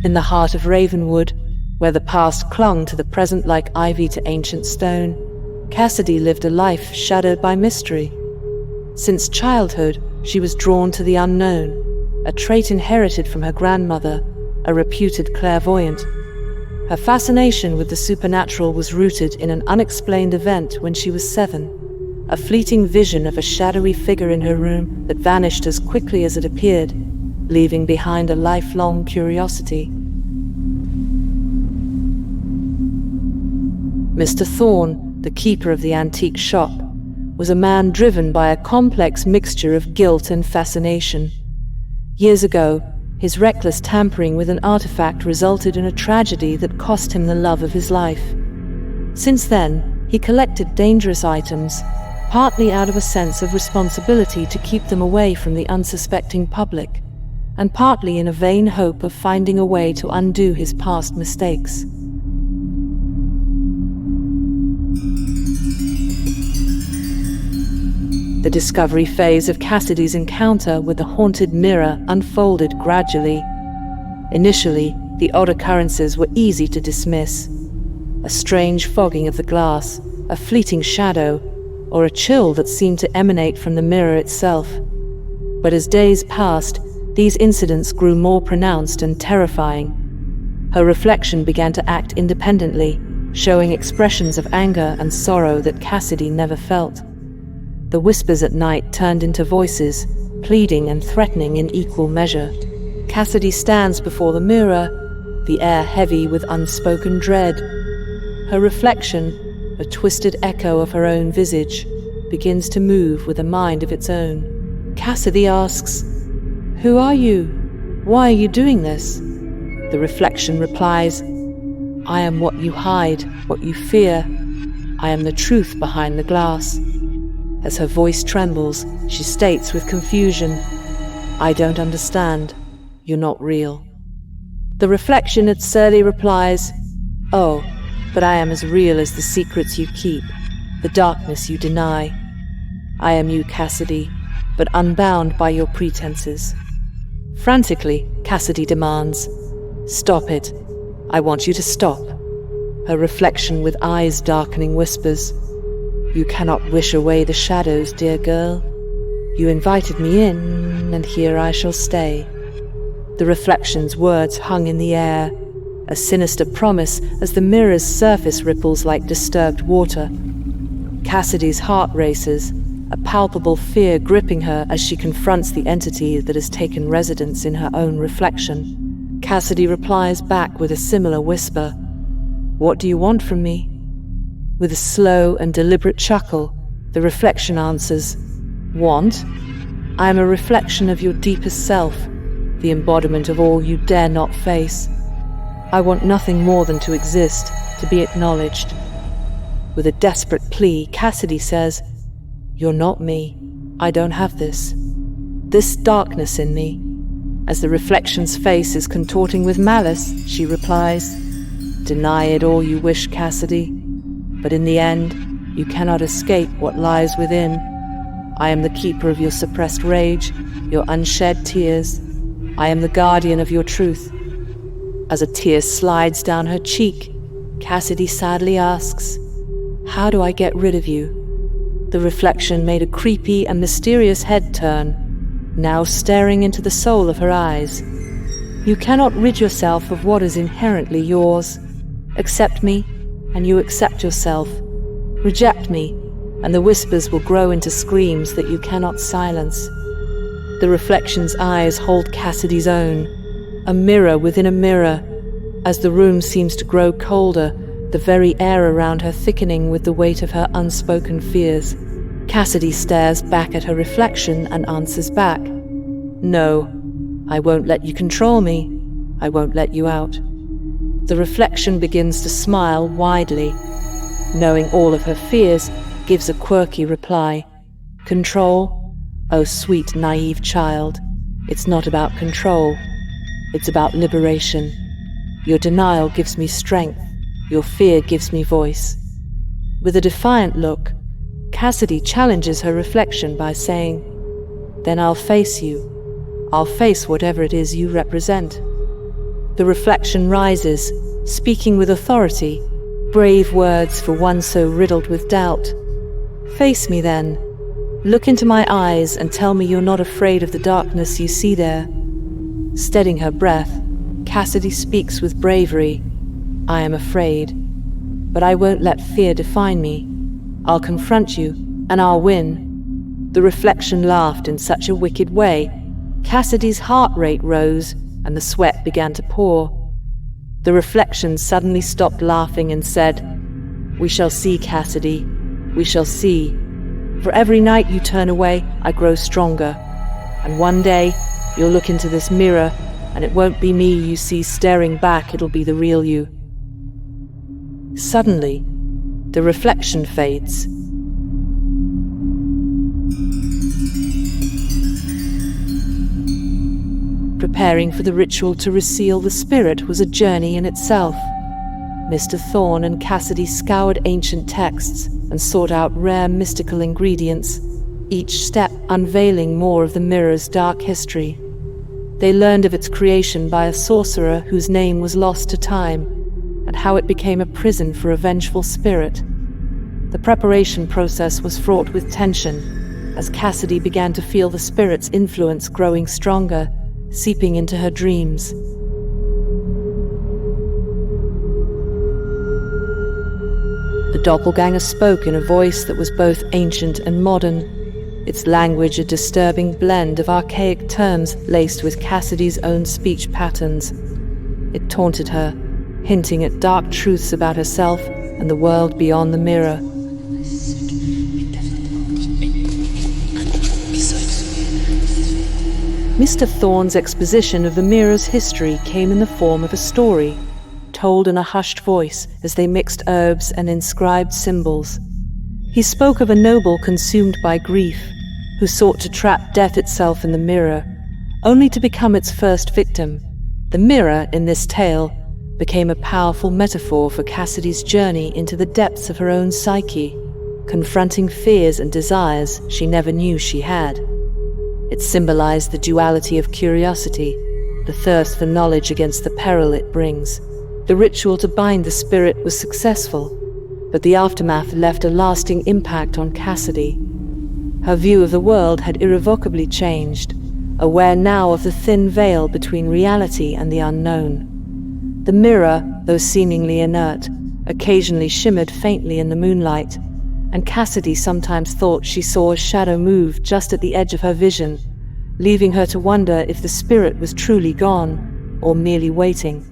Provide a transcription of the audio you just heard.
In the heart of Ravenwood, where the past clung to the present like ivy to ancient stone, Cassidy lived a life shadowed by mystery. Since childhood, she was drawn to the unknown, a trait inherited from her grandmother, a reputed clairvoyant. Her fascination with the supernatural was rooted in an unexplained event when she was 7, a fleeting vision of a shadowy figure in her room that vanished as quickly as it appeared, leaving behind a lifelong curiosity. Mr. Thorne, the keeper of the antique shop, was a man driven by a complex mixture of guilt and fascination. Years ago, his reckless tampering with an artifact resulted in a tragedy that cost him the love of his life. Since then, he collected dangerous items, partly out of a sense of responsibility to keep them away from the unsuspecting public, and partly in a vain hope of finding a way to undo his past mistakes. The discovery phase of Cassidy's encounter with the haunted mirror unfolded gradually. Initially, the odd occurrences were easy to dismiss. A strange fogging of the glass, a fleeting shadow, or a chill that seemed to emanate from the mirror itself. But as days passed, these incidents grew more pronounced and terrifying. Her reflection began to act independently, showing expressions of anger and sorrow that Cassidy never felt. The whispers at night turned into voices, pleading and threatening in equal measure. Cassidy stands before the mirror, the air heavy with unspoken dread. Her reflection, a twisted echo of her own visage, begins to move with a mind of its own. Cassidy asks, "Who are you? Why are you doing this?" The reflection replies, "I am what you hide, what you fear. I am the truth behind the glass." As her voice trembles, she states with confusion, "I don't understand. You're not real." The reflection absurdly replies, "Oh, but I am as real as the secrets you keep, the darkness you deny. I am you, Cassidy, but unbound by your pretenses." Frantically, Cassidy demands, "Stop it. I want you to stop." Her reflection with eyes darkening whispers, "You cannot wish away the shadows, dear girl. You invited me in, and here I shall stay." The reflection's words hung in the air, a sinister promise as the mirror's surface ripples like disturbed water. Cassidy's heart races, a palpable fear gripping her as she confronts the entity that has taken residence in her own reflection. Cassidy replies back with a similar whisper, "What do you want from me?" With a slow and deliberate chuckle, the reflection answers, "Want? I am a reflection of your deepest self, the embodiment of all you dare not face. I want nothing more than to exist, to be acknowledged." With a desperate plea, Cassidy says, "You're not me. I don't have this. This darkness in me." As the reflection's face is contorting with malice, she replies, "Deny it all you wish, Cassidy. But in the end, you cannot escape what lies within. I am the keeper of your suppressed rage, your unshed tears. I am the guardian of your truth." As a tear slides down her cheek, Cassidy sadly asks, "How do I get rid of you?" The reflection made a creepy and mysterious head turn, now staring into the soul of her eyes. "You cannot rid yourself of what is inherently yours. Accept me, and you accept yourself. Reject me, and the whispers will grow into screams that you cannot silence." The reflection's eyes hold Cassidy's own, a mirror within a mirror. As the room seems to grow colder, the very air around her thickening with the weight of her unspoken fears, Cassidy stares back at her reflection and answers back, "No, I won't let you control me. I won't let you out." The reflection begins to smile widely. Knowing all of her fears, gives a quirky reply. "Control? Oh, sweet, naive child. It's not about control. It's about liberation. Your denial gives me strength. Your fear gives me voice." With a defiant look, Cassidy challenges her reflection by saying, "Then I'll face you. I'll face whatever it is you represent." The reflection rises, speaking with authority, brave words for one so riddled with doubt. Face me then. Look into my eyes and tell me you're not afraid of the darkness you see there. Steadying her breath, Cassidy speaks with bravery. I am afraid, but I won't let fear define me. I'll confront you, and I'll win. The reflection laughed in such a wicked way. Cassidy's heart rate rose, and the sweat began to pour. The reflection suddenly stopped laughing and said, "We shall see, Cassidy. We shall see. For every night you turn away, I grow stronger. And one day, you'll look into this mirror, and it won't be me you see staring back, it'll be the real you." Suddenly, the reflection fades. Preparing for the ritual to reseal the spirit was a journey in itself. Mr. Thorne and Cassidy scoured ancient texts and sought out rare mystical ingredients, each step unveiling more of the mirror's dark history. They learned of its creation by a sorcerer whose name was lost to time, and how it became a prison for a vengeful spirit. The preparation process was fraught with tension, as Cassidy began to feel the spirit's influence growing stronger, seeping into her dreams. The doppelganger spoke in a voice that was both ancient and modern, its language a disturbing blend of archaic terms laced with Cassidy's own speech patterns. It taunted her, hinting at dark truths about herself and the world beyond the mirror. Mr. Thorne's exposition of the mirror's history came in the form of a story, told in a hushed voice as they mixed herbs and inscribed symbols. He spoke of a noble consumed by grief, who sought to trap death itself in the mirror, only to become its first victim. The mirror, in this tale, became a powerful metaphor for Cassidy's journey into the depths of her own psyche, confronting fears and desires she never knew she had. It symbolized the duality of curiosity, the thirst for knowledge against the peril it brings. The ritual to bind the spirit was successful, but the aftermath left a lasting impact on Cassidy. Her view of the world had irrevocably changed, aware now of the thin veil between reality and the unknown. The mirror, though seemingly inert, occasionally shimmered faintly in the moonlight, and Cassidy sometimes thought she saw a shadow move just at the edge of her vision, leaving her to wonder if the spirit was truly gone or merely waiting.